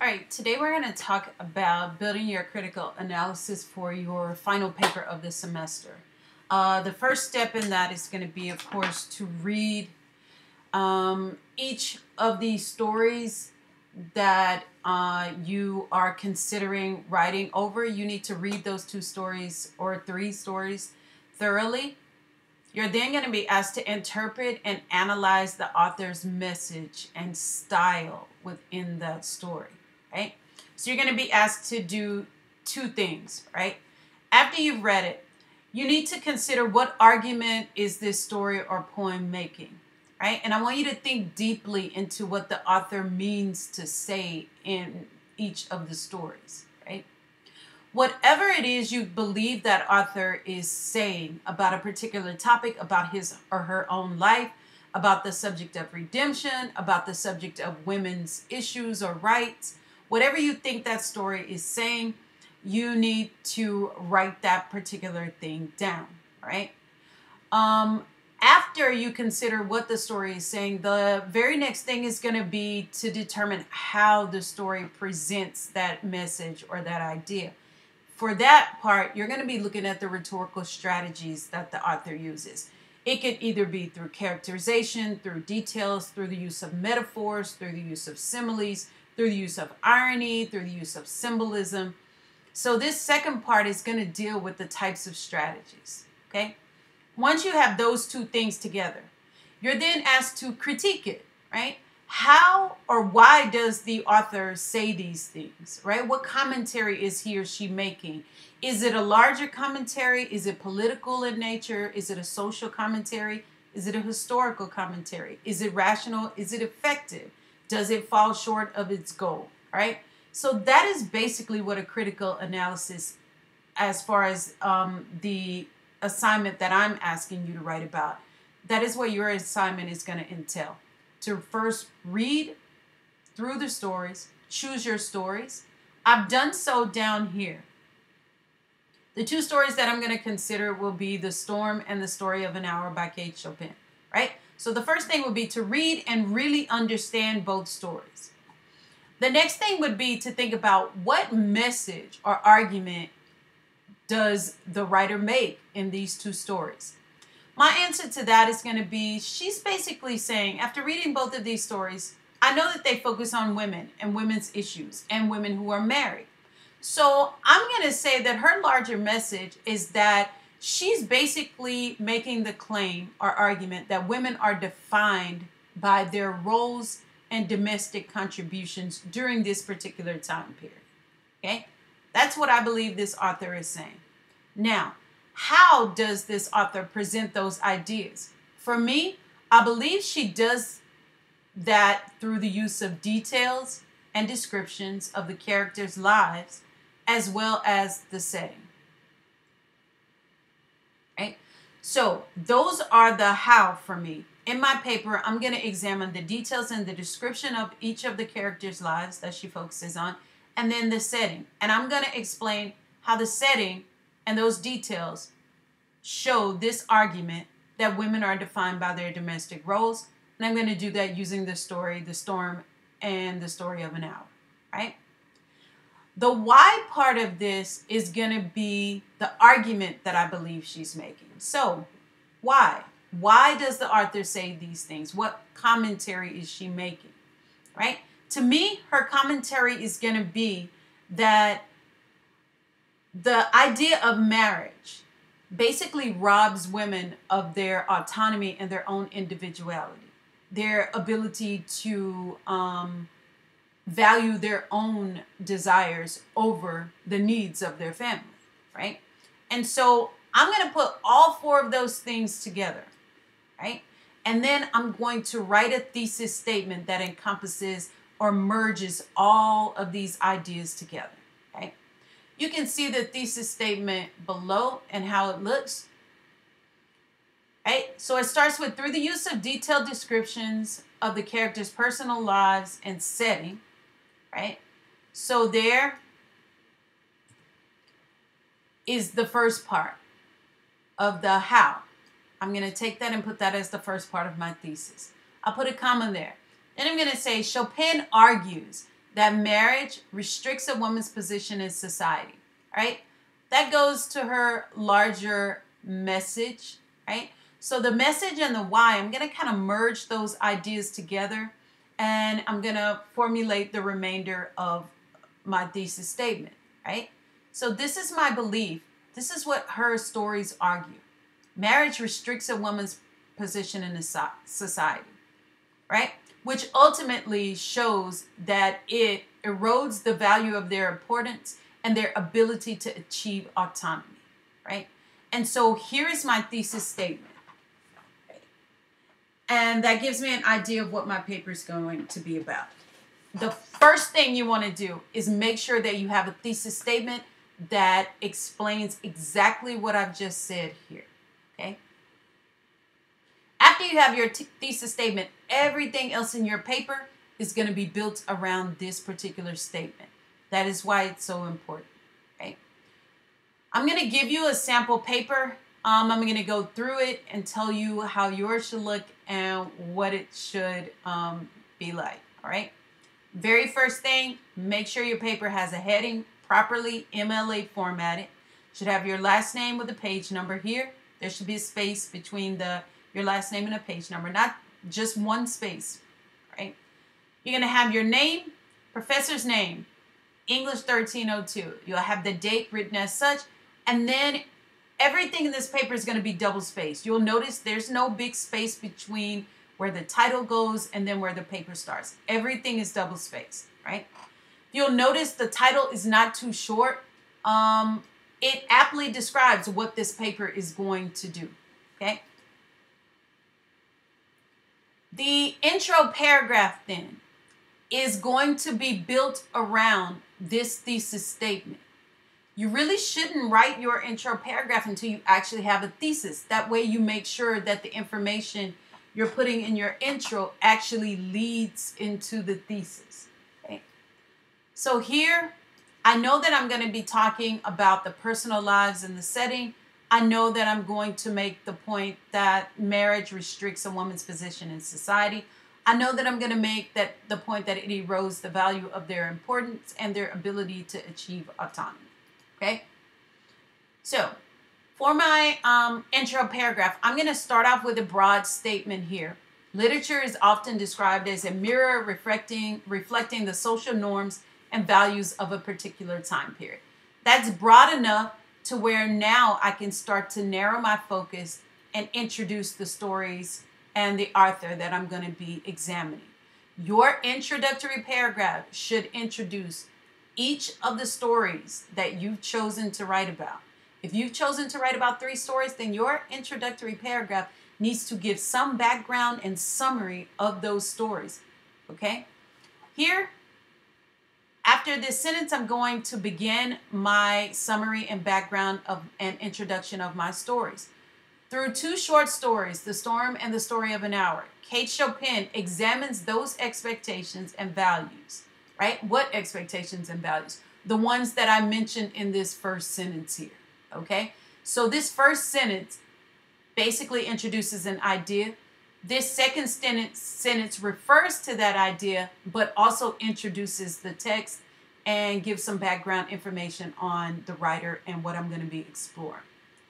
All right, today we're going to talk about building your critical analysis for your final paper of the semester. The first step in that is going to be, of course, to read each of these stories that you are considering writing over. You need to read those 2 stories or 3 stories thoroughly. You're then going to be asked to interpret and analyze the author's message and style within that story, right? So you're going to be asked to do 2 things, right? After you've read it, you need to consider what argument is this story or poem making, right? And I want you to think deeply into what the author means to say in each of the stories, right? Whatever it is you believe that author is saying about a particular topic, about his or her own life, about the subject of redemption, about the subject of women's issues or rights, whatever you think that story is saying, you need to write that particular thing down, right? After you consider what the story is saying, the very next thing is going to be to determine how the story presents that message or that idea. For that part, you're going to be looking at the rhetorical strategies that the author uses. It could either be through characterization, through details, through the use of metaphors, through the use of similes, through the use of irony, through the use of symbolism. So this second part is going to deal with the types of strategies, okay? Once you have those 2 things together, you're then asked to critique it, right? How or why does the author say these things, right? What commentary is he or she making? Is it a larger commentary? Is it political in nature? Is it a social commentary? Is it a historical commentary? Is it rational? Is it effective? Does it fall short of its goal, right? So that is basically what a critical analysis, as far as the assignment that I'm asking you to write about, that is what your assignment is going to entail. To first read through the stories, choose your stories. I've done so down here. The 2 stories that I'm going to consider will be The Storm and The Story of an Hour by Kate Chopin, right? So the first thing would be to read and really understand both stories. The next thing would be to think about what message or argument does the writer make in these 2 stories. My answer to that is going to be, she's basically saying, after reading both of these stories, I know that they focus on women and women's issues and women who are married. So I'm going to say that her larger message is that she's basically making the claim or argument that women are defined by their roles and domestic contributions during this particular time period. Okay? That's what I believe this author is saying. Now, how does this author present those ideas? For me, I believe she does that through the use of details and descriptions of the characters' lives, as well as the setting. Right? So those are the how for me. In my paper, I'm going to examine the details and the description of each of the characters' lives that she focuses on, and then the setting. And I'm going to explain how the setting and those details show this argument that women are defined by their domestic roles. And I'm going to do that using the story, The Storm and The Story of an Hour, right? The why part of this is going to be the argument that I believe she's making. So, why? Why does the author say these things? What commentary is she making, right? To me, her commentary is going to be that the idea of marriage basically robs women of their autonomy and their own individuality, their ability to value their own desires over the needs of their family, right? And so I'm going to put all 4 of those things together, right? And then I'm going to write a thesis statement that encompasses or merges all of these ideas together, right? You can see the thesis statement below and how it looks. Right? So it starts with, through the use of detailed descriptions of the characters' personal lives and setting, right? So there is the first part of the how. I'm going to take that and put that as the first part of my thesis. I'll put a comma there. Then I'm going to say, Chopin argues that marriage restricts a woman's position in society, right? That goes to her larger message, right? So the message and the why, I'm going to kind of merge those ideas together, and I'm going to formulate the remainder of my thesis statement, right? So this is my belief. This is what her stories argue. Marriage restricts a woman's position in the society, right? Which ultimately shows that it erodes the value of their importance and their ability to achieve autonomy, right? And so here is my thesis statement. And that gives me an idea of what my paper is going to be about. The first thing you want to do is make sure that you have a thesis statement that explains exactly what I've just said here, okay? After you have your thesis statement, everything else in your paper is going to be built around this particular statement. That is why it's so important, okay? I'm going to give you a sample paper. I'm going to go through it and tell you how yours should look and what it should be like, all right? Very first thing, make sure your paper has a heading, properly MLA formatted. Should have your last name with a page number here. There should be a space between your last name and a page number, not just one space, right? You're going to have your name, professor's name, English 1302. You'll have the date written as such, and then everything in this paper is going to be double spaced. You'll notice there's no big space between where the title goes and then where the paper starts. Everything is double spaced, right? You'll notice the title is not too short. It aptly describes what this paper is going to do, okay? The intro paragraph then is going to be built around this thesis statement. You really shouldn't write your intro paragraph until you actually have a thesis. That way you make sure that the information you're putting in your intro actually leads into the thesis. Okay? So here, I know that I'm going to be talking about the personal lives and the setting. I know that I'm going to make the point that marriage restricts a woman's position in society. I know that I'm going to make the point that it erodes the value of their importance and their ability to achieve autonomy. Okay? So, for my intro paragraph, I'm going to start off with a broad statement here. Literature is often described as a mirror reflecting the social norms and values of a particular time period. That's broad enough to where now I can start to narrow my focus and introduce the stories and the author that I'm going to be examining. Your introductory paragraph should introduce each of the stories that you've chosen to write about. If you've chosen to write about 3 stories, then your introductory paragraph needs to give some background and summary of those stories, okay? Here, after this sentence, I'm going to begin my summary and background of an introduction of my stories. Through 2 short stories, The Storm and The Story of an Hour, Kate Chopin examines those expectations and values, right? What expectations and values? The ones that I mentioned in this first sentence here, okay? So this first sentence basically introduces an idea. This second sentence refers to that idea, but also introduces the text and gives some background information on the writer and what I'm going to be exploring,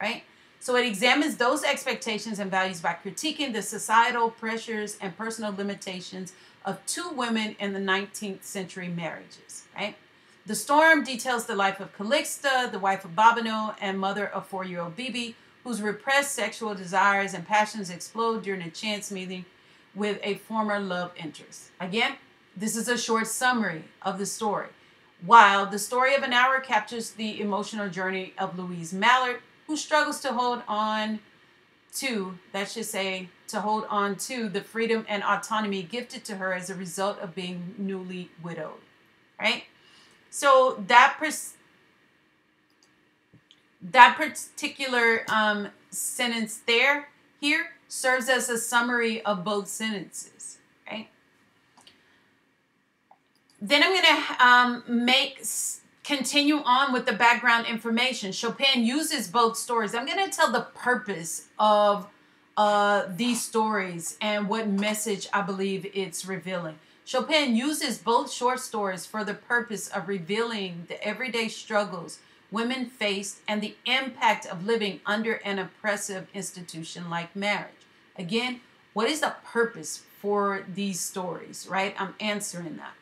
right? So it examines those expectations and values by critiquing the societal pressures and personal limitations of 2 women in the 19th century marriages, right? The Storm details the life of Calixta, the wife of Bobino and mother of 4-year-old Bibi, whose repressed sexual desires and passions explode during a chance meeting with a former love interest. Again, this is a short summary of the story, while The Story of an Hour captures the emotional journey of Louise Mallard, who struggles to hold on to, the freedom and autonomy gifted to her as a result of being newly widowed, right? So that particular sentence here serves as a summary of both sentences, right? Then I'm going to continue on with the background information. Chopin uses both stories. I'm going to tell the purpose of these stories and what message I believe it's revealing. Chopin uses both short stories for the purpose of revealing the everyday struggles women faced and the impact of living under an oppressive institution like marriage. Again, what is the purpose for these stories, right? I'm answering that.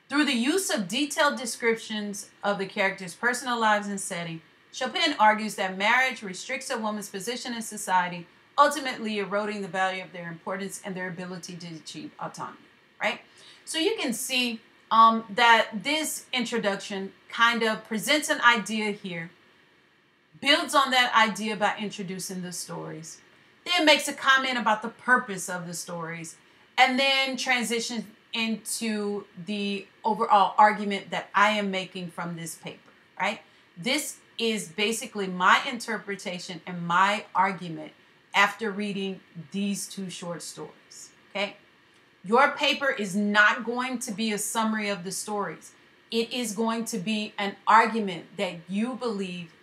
Through the use of detailed descriptions of the characters' personal lives and setting, Chopin argues that marriage restricts a woman's position in society, ultimately eroding the value of their importance and their ability to achieve autonomy, right? So you can see that this introduction kind of presents an idea here, builds on that idea by introducing the stories, then makes a comment about the purpose of the stories, and then transitions into the overall argument that I am making from this paper, right? This is basically my interpretation and my argument after reading these two short stories, okay? Your paper is not going to be a summary of the stories. It is going to be an argument that you believe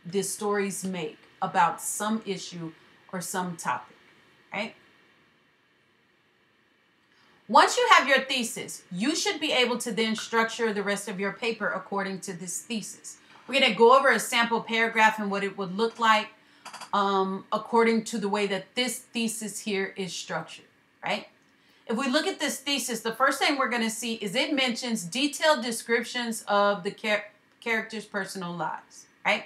the stories make about some issue or some topic, right? Once you have your thesis, you should be able to then structure the rest of your paper according to this thesis. We're going to go over a sample paragraph and what it would look like according to the way that this thesis here is structured, right? If we look at this thesis, the first thing we're going to see is it mentions detailed descriptions of the characters' personal lives, right?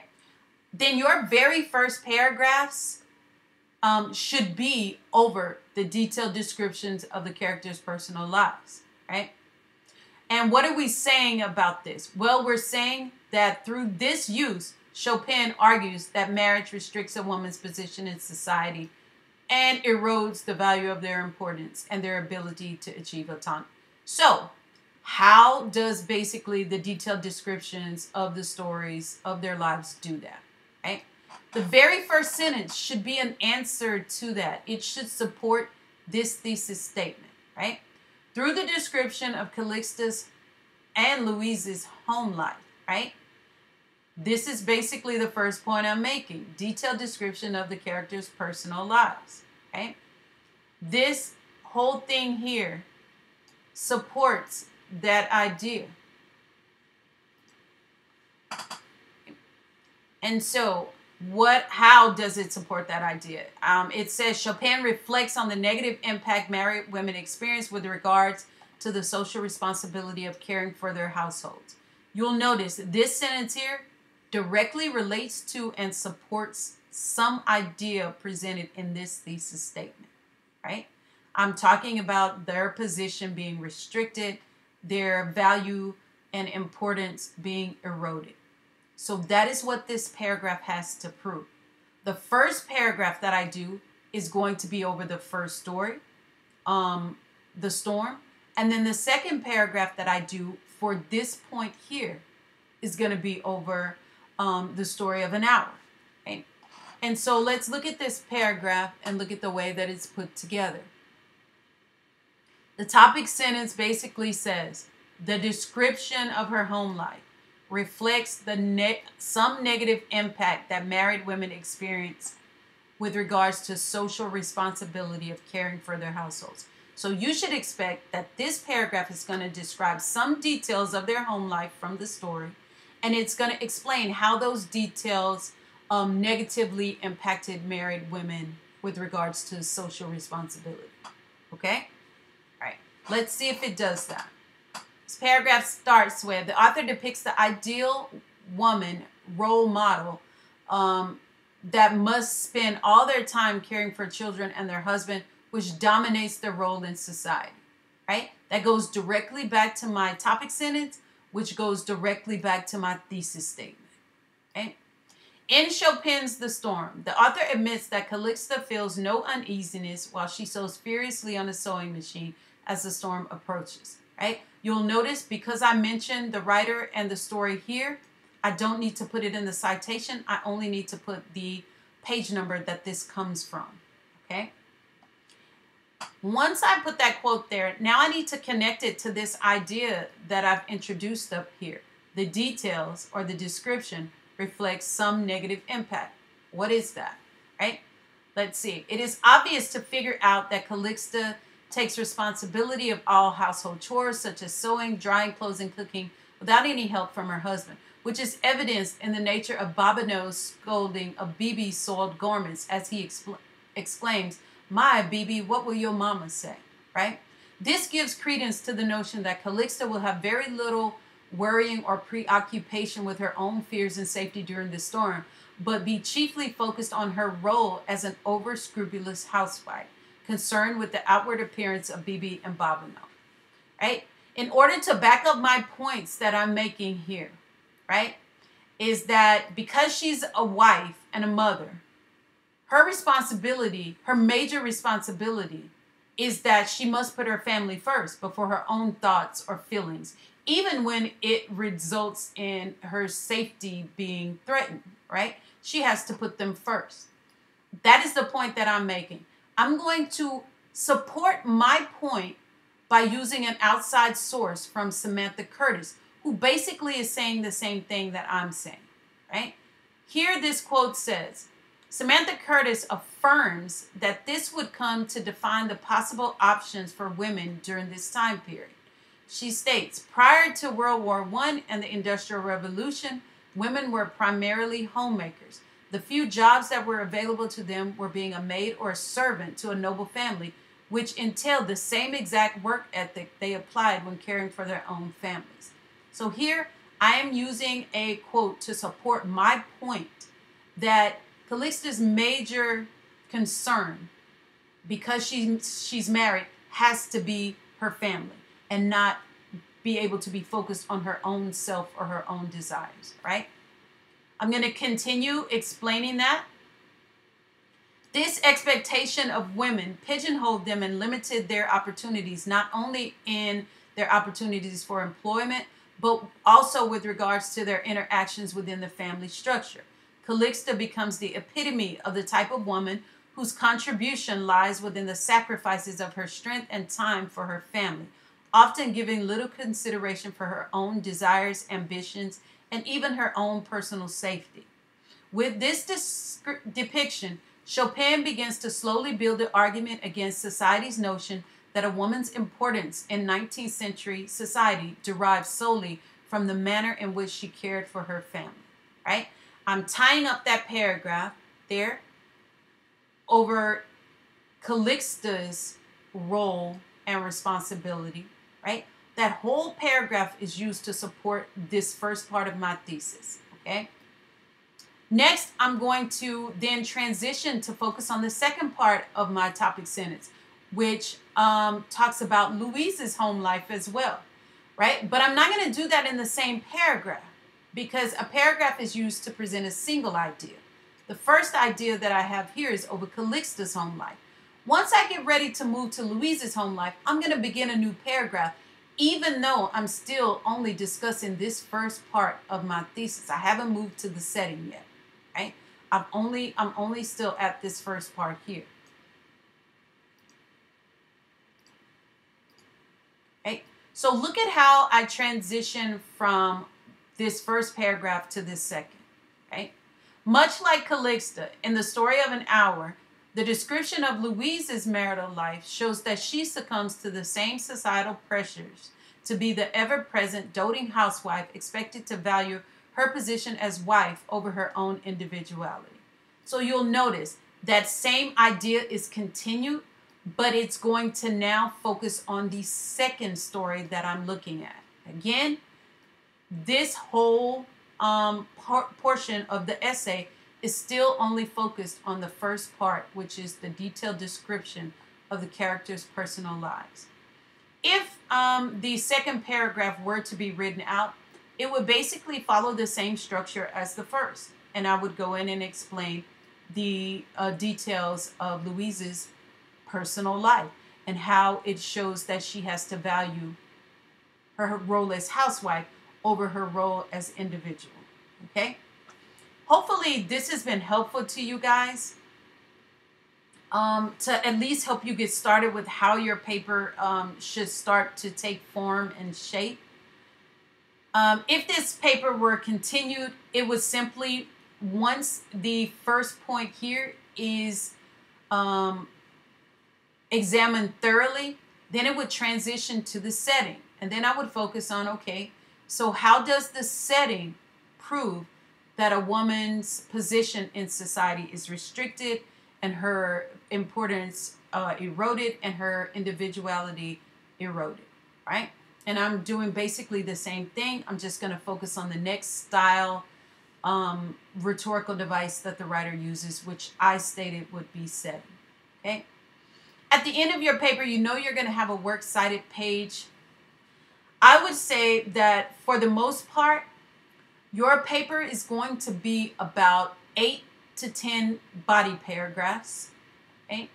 Then your very first paragraphs should be over the detailed descriptions of the characters' personal lives, right? And what are we saying about this? Well, we're saying that through this use, Chopin argues that marriage restricts a woman's position in society and erodes the value of their importance and their ability to achieve autonomy. So, how does basically the detailed descriptions of the stories of their lives do that, right? The very first sentence should be an answer to that. It should support this thesis statement, right? Through the description of Calixta's and Louise's home life, right? This is basically the first point I'm making. Detailed description of the characters' personal lives, right? This whole thing here supports that idea. And so, how does it support that idea? It says Chopin reflects on the negative impact married women experience with regards to the social responsibility of caring for their households. You'll notice this sentence here directly relates to and supports some idea presented in this thesis statement, right? I'm talking about their position being restricted, their value and importance being eroded. So that is what this paragraph has to prove. The first paragraph that I do is going to be over the first story, the storm. And then the second paragraph that I do for this point here is going to be over the story of an hour. Okay? And so let's look at this paragraph and look at the way that it's put together. The topic sentence basically says, the description of her home life reflects some negative impact that married women experience with regards to social responsibility of caring for their households. So you should expect that this paragraph is going to describe some details of their home life from the story, and it's going to explain how those details negatively impacted married women with regards to social responsibility. Okay? All right. Let's see if it does that. This paragraph starts with, the author depicts the ideal woman role model that must spend all their time caring for children and their husband, which dominates their role in society, right? That goes directly back to my topic sentence, which goes directly back to my thesis statement, okay? In Chopin's The Storm, the author admits that Calixta feels no uneasiness while she sews furiously on a sewing machine as the storm approaches, right? You'll notice because I mentioned the writer and the story here, I don't need to put it in the citation. I only need to put the page number that this comes from, okay? Once I put that quote there, now I need to connect it to this idea that I've introduced up here. The details or the description reflects some negative impact. What is that, right? Let's see. It is obvious to figure out that Calixta takes responsibility of all household chores such as sewing, drying clothes, and cooking without any help from her husband, which is evidenced in the nature of Bobineau's scolding of Bibi's soiled garments as he exclaims, "My, Bibi, what will your mama say?" Right? This gives credence to the notion that Calixta will have very little worrying or preoccupation with her own fears and safety during the storm, but be chiefly focused on her role as an over-scrupulous housewife, concerned with the outward appearance of Bibi and Bobineau. Right? In order to back up my points that I'm making here, right, is that because she's a wife and a mother, her responsibility, her major responsibility, is that she must put her family first before her own thoughts or feelings, even when it results in her safety being threatened, right? She has to put them first. That is the point that I'm making. I'm going to support my point by using an outside source from Samantha Curtis, who basically is saying the same thing that I'm saying, right? Here this quote says, Samantha Curtis affirms that this would come to define the possible options for women during this time period. She states, prior to World War I and the Industrial Revolution, women were primarily homemakers. The few jobs that were available to them were being a maid or a servant to a noble family, which entailed the same exact work ethic they applied when caring for their own families. So here I am using a quote to support my point that Calixta's major concern, because she's married, has to be her family and not be able to be focused on her own self or her own desires, right? I'm going to continue explaining that. This expectation of women pigeonholed them and limited their opportunities, not only in their opportunities for employment, but also with regards to their interactions within the family structure. Calixta becomes the epitome of the type of woman whose contribution lies within the sacrifices of her strength and time for her family, often giving little consideration for her own desires, ambitions, and even her own personal safety. With this depiction, Chopin begins to slowly build an argument against society's notion that a woman's importance in 19th century society derives solely from the manner in which she cared for her family, right? I'm tying up that paragraph there over Calixta's role and responsibility, right? That whole paragraph is used to support this first part of my thesis, okay? Next, I'm going to then transition to focus on the second part of my topic sentence, which talks about Louise's home life as well, right? But I'm not going to do that in the same paragraph because a paragraph is used to present a single idea. The first idea that I have here is over Calixta's home life. Once I get ready to move to Louise's home life, I'm going to begin a new paragraph, even though I'm still only discussing this first part of my thesis. I haven't moved to the setting yet, right? I'm only still at this first part here. Okay? So look at how I transition from this first paragraph to this second, right? Much like Calixta, in The Story of an Hour, the description of Louise's marital life shows that she succumbs to the same societal pressures to be the ever-present doting housewife expected to value her position as wife over her own individuality. So you'll notice that same idea is continued, but it's going to now focus on the second story that I'm looking at. Again, this whole portion of the essay is still only focused on the first part, which is the detailed description of the characters' personal lives. If the second paragraph were to be written out, it would basically follow the same structure as the first, and I would go in and explain the details of Louise's personal life and how it shows that she has to value her role as housewife over her role as individual. Okay? Hopefully this has been helpful to you guys, to at least help you get started with how your paper should start to take form and shape. If this paper were continued, it would simply, once the first point here is examined thoroughly, then it would transition to the setting. And then I would focus on, okay, so how does the setting prove that a woman's position in society is restricted and her importance eroded and her individuality eroded, right? And I'm doing basically the same thing. I'm just going to focus on the next style rhetorical device that the writer uses, which I stated would be setting, okay? At the end of your paper, you know you're going to have a works cited page. I would say that for the most part, your paper is going to be about 8 to 10 body paragraphs. Okay?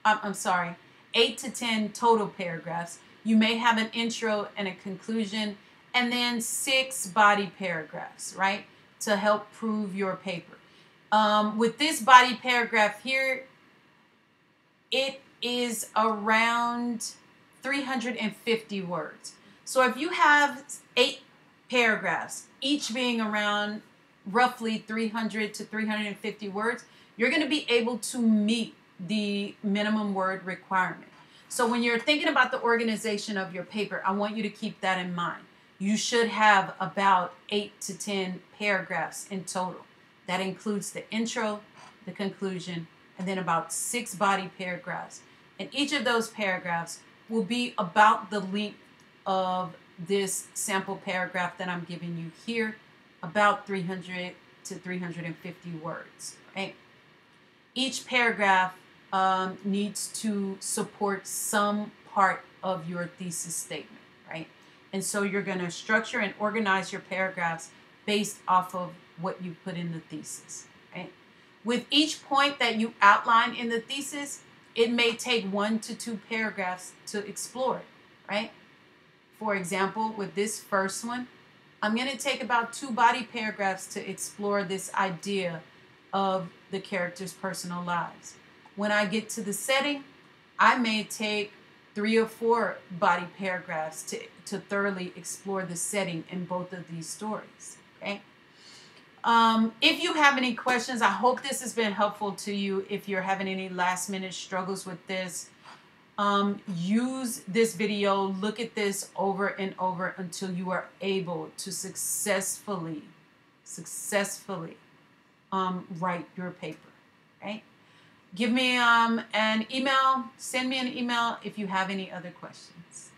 I'm sorry, 8 to 10 total paragraphs. You may have an intro and a conclusion, and then 6 body paragraphs, right, to help prove your paper. With this body paragraph here, it is around 350 words. So if you have 8 paragraphs, each being around roughly 300 to 350 words, you're going to be able to meet the minimum word requirement. So when you're thinking about the organization of your paper, I want you to keep that in mind. You should have about 8 to 10 paragraphs in total. That includes the intro, the conclusion, and then about 6 body paragraphs. And each of those paragraphs will be about the length of this sample paragraph that I'm giving you here, about 300 to 350 words, right? Each paragraph needs to support some part of your thesis statement, right? And so you're going to structure and organize your paragraphs based off of what you put in the thesis, right? With each point that you outline in the thesis, it may take 1 to 2 paragraphs to explore it, right? For example, with this first one, I'm going to take about 2 body paragraphs to explore this idea of the characters' personal lives. When I get to the setting, I may take 3 or 4 body paragraphs to thoroughly explore the setting in both of these stories, okay? If you have any questions, I hope this has been helpful to you. If you're having any last minute struggles with this, use this video, look at this over and over until you are able to successfully write your paper, right? Give me an email, send me an email if you have any other questions.